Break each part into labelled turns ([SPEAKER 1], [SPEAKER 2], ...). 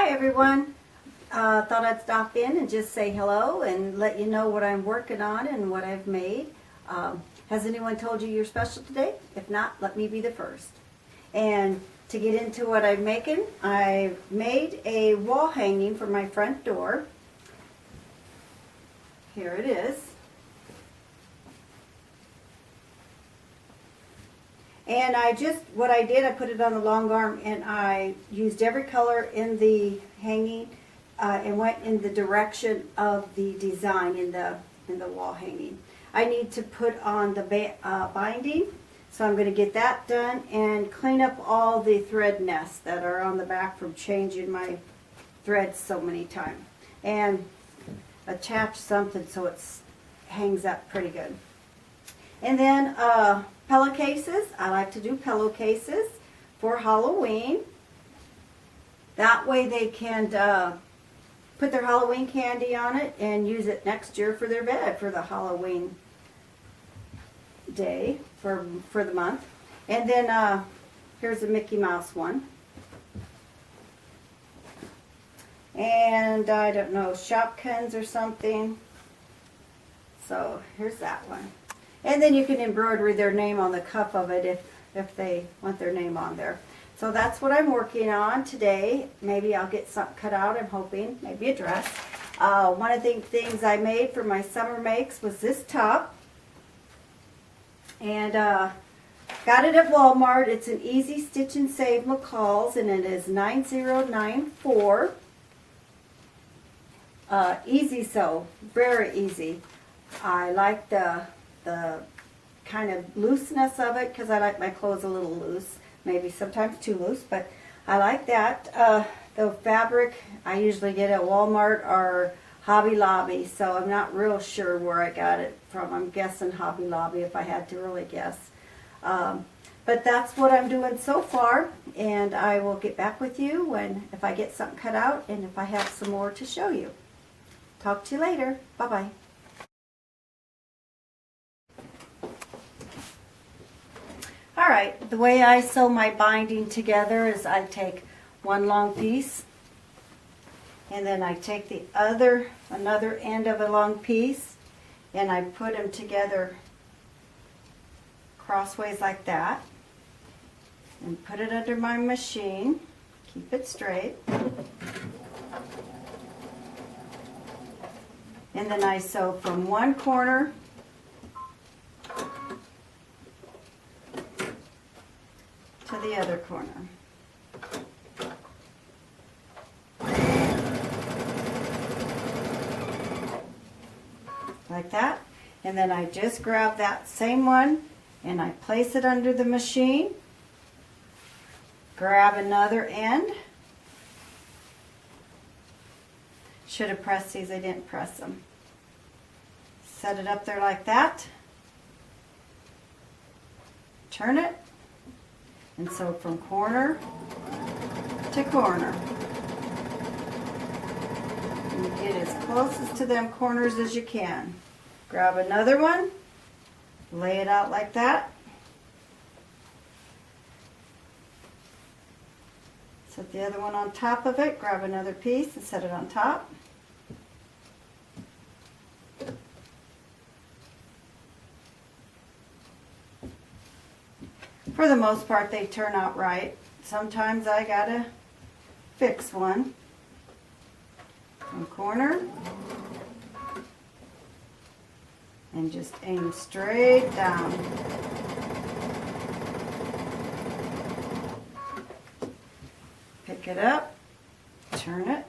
[SPEAKER 1] Hi everyone. Thought I'd stop in and just say hello and let you know what I'm working on and what I've made. Has anyone told you you're special today? If not, let me be the first. And to get into what I'm making, I made a wall hanging for my front door. Here it is. And what I did, I put it on the long arm and I used every color in the hanging and went in the direction of the design in the wall hanging. I need to put on the binding, so I'm going to get that done and clean up all the thread nests that are on the back from changing my threads so many times. And attach something so it hangs up pretty good. And then pillowcases. I like to do pillowcases for Halloween. That way they can put their Halloween candy on it and use it next year for their bed for the Halloween day for the month. And then here's a Mickey Mouse one. And I don't know, Shopkins or something. So here's that one. And then you can embroider their name on the cuff of it if they want their name on there. So that's what I'm working on today. Maybe I'll get something cut out, I'm hoping. Maybe a dress. One of the things I made for my summer makes was this top. And got it at Walmart. It's an Easy Stitch and Save McCall's, and it is 9094. Easy sew, very easy. I like the kind of looseness of it because I like my clothes a little loose, maybe sometimes too loose, but I like that. The fabric I usually get at Walmart or Hobby Lobby, so I'm not real sure where I got it from. I'm guessing Hobby Lobby if I had to really guess. But that's what I'm doing so far, and I will get back with you if I get something cut out and if I have some more to show you. Talk to you later. Bye-bye. Alright, the way I sew my binding together is I take one long piece and then I take another end of a long piece and I put them together crossways like that and put it under my machine. Keep it straight. And then I sew from one corner to the other corner. Like that. And then I just grab that same one and I place it under the machine. Grab another end. Should have pressed these, I didn't press them. Set it up there like that. Turn it. And sew from corner to corner. And you get as close to them corners as you can. Grab another one, lay it out like that. Set the other one on top of it, grab another piece and set it on top. For the most part, they turn out right. Sometimes I gotta fix one. One corner. And just aim straight down. Pick it up, turn it.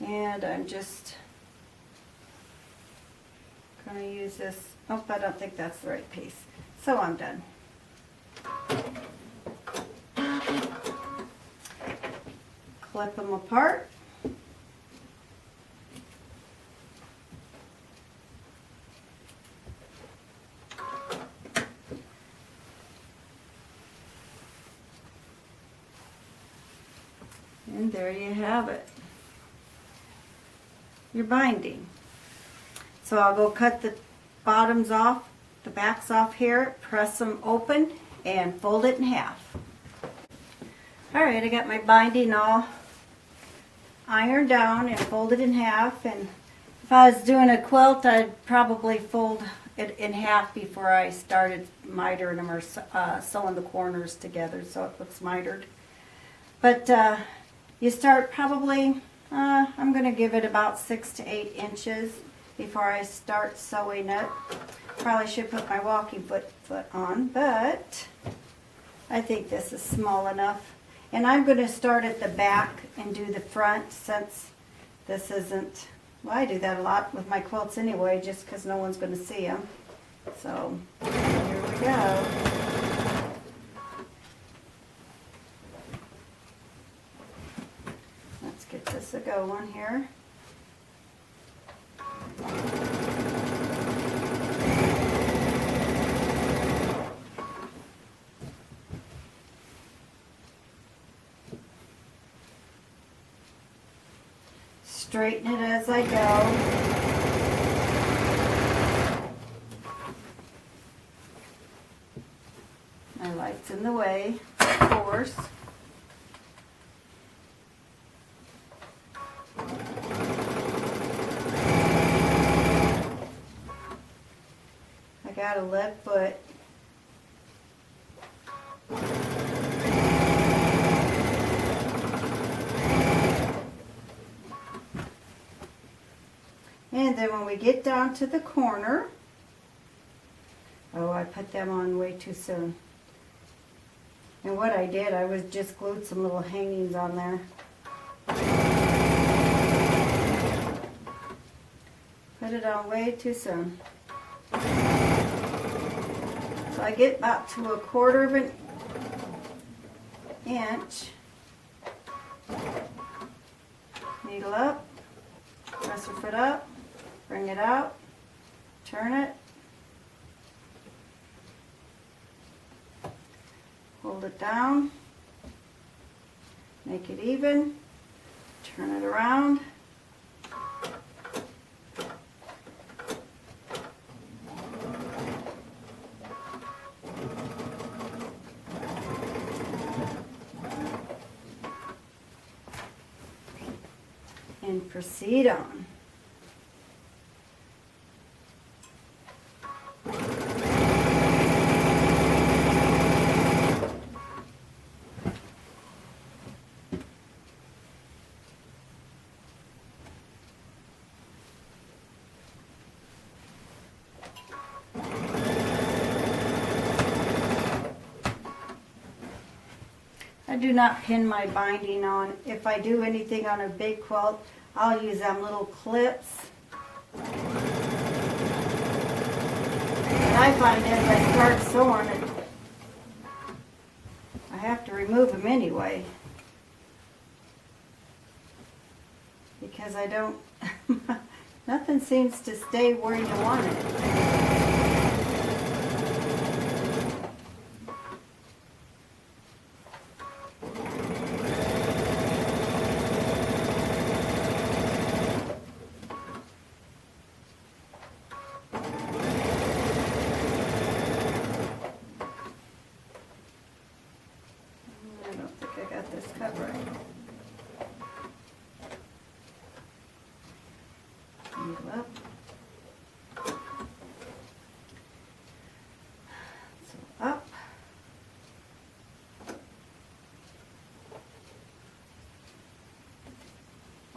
[SPEAKER 1] And I'm just going to use this. Oh, I don't think that's the right piece. So I'm done. Clip them apart. And there you have it. Your binding. So I'll go cut the bottoms off, the backs off here, press them open, and fold it in half. Alright, I got my binding all ironed down and folded in half, and if I was doing a quilt, I'd probably fold it in half before I started mitering them or sewing the corners together so it looks mitered. But you start probably, I'm going to give it about 6 to 8 inches before I start sewing it. Probably should put my walking foot on, but I think this is small enough. And I'm going to start at the back and do the front, since this isn't, well, I do that a lot with my quilts anyway, just because no one's going to see them. So here we go. Let's get this a going here. Straighten it as I go. My light's in the way, of course. I got a lead foot. And then when we get down to the corner, oh, I put them on way too soon. And what I did, I was just glued some little hangings on there. Put it on way too soon. So I get about to 1/4 of an inch. Needle up, press your foot up. Bring it out, turn it, hold it down, make it even, turn it around, and proceed on. I do not pin my binding on. If I do anything on a big quilt, I'll use them little clips. And I find as I start sewing it, I have to remove them anyway. Because I don't, nothing seems to stay where you want it. Up. So up.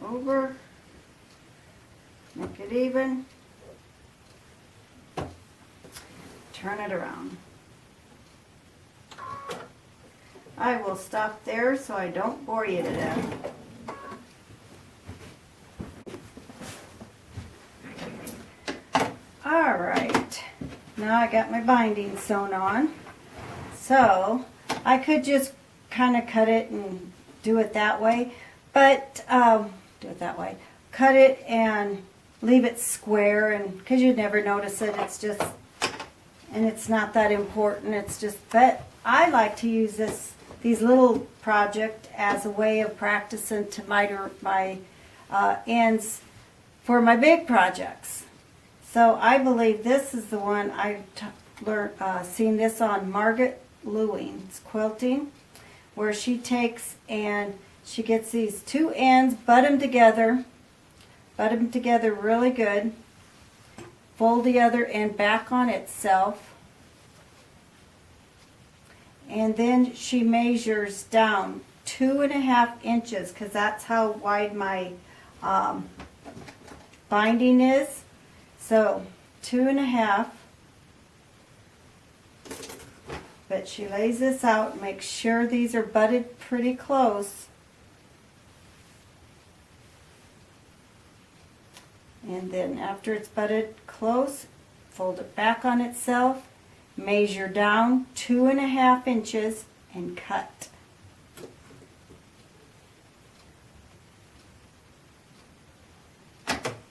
[SPEAKER 1] Over. Make it even. Turn it around. I will stop there so I don't bore you to death. Alright, now I got my binding sewn on. So I could just kind of cut it and do it that way, but cut it and leave it square, and because you'd never notice it, it's just, and it's not that important, it's just, but I like to use these little projects as a way of practicing to miter my ends for my big projects. So I believe this is the one I learned, seen this on Margaret Lewing's quilting. where she takes and she gets these two ends, butt them together really good, fold the other end back on itself, and then she measures down 2.5 inches, because that's how wide my binding is. So 2.5. But she lays this out, makes sure these are butted pretty close. And then after it's butted close, fold it back on itself, measure down 2.5 inches and cut.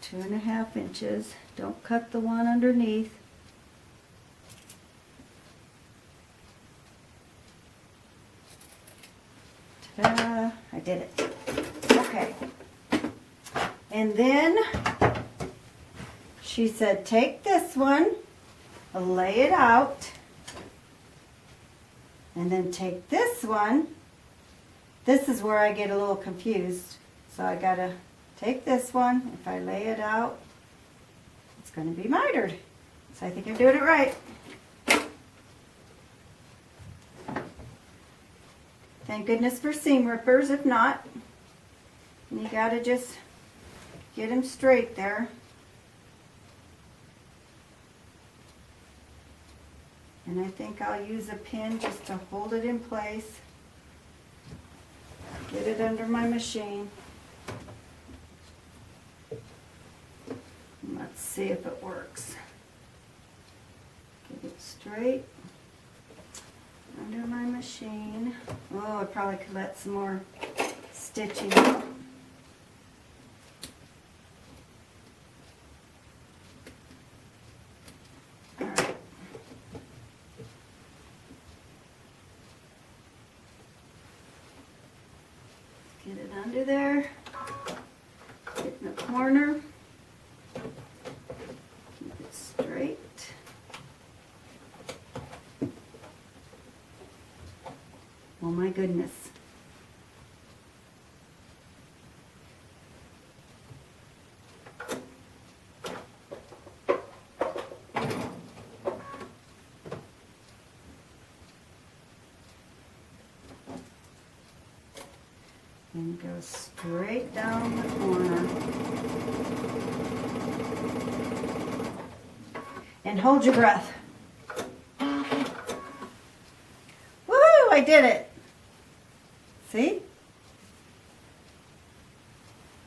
[SPEAKER 1] Two and a half inches. Don't cut the one underneath. Ta-da! I did it. Okay. And then she said, take this one, lay it out, and then take this one. This is where I get a little confused. So I gotta take this one. If I lay it out, it's going to be mitered. So I think I'm doing it right. Thank goodness for seam rippers. If not, you gotta just get them straight there. And I think I'll use a pin just to hold it in place. Get it under my machine. Let's see if it works. Get it straight under my machine. Oh, I probably could let some more stitching out. All right. Get it under there. Get in the corner. Keep it straight. Oh my goodness. And go straight down the corner. And hold your breath. Woohoo! I did it. See?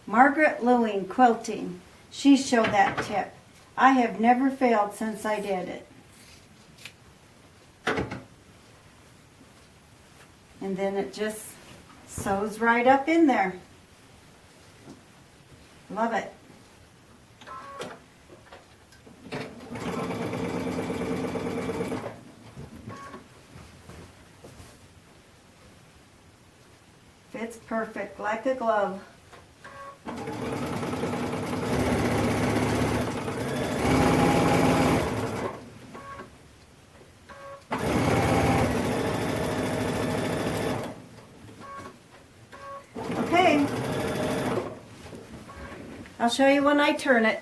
[SPEAKER 1] Margaret Lewing Quilting. She showed that tip. I have never failed since I did it. And then it just sews right up in there. Love it. Fits perfect, like a glove. Okay. I'll show you when I turn it.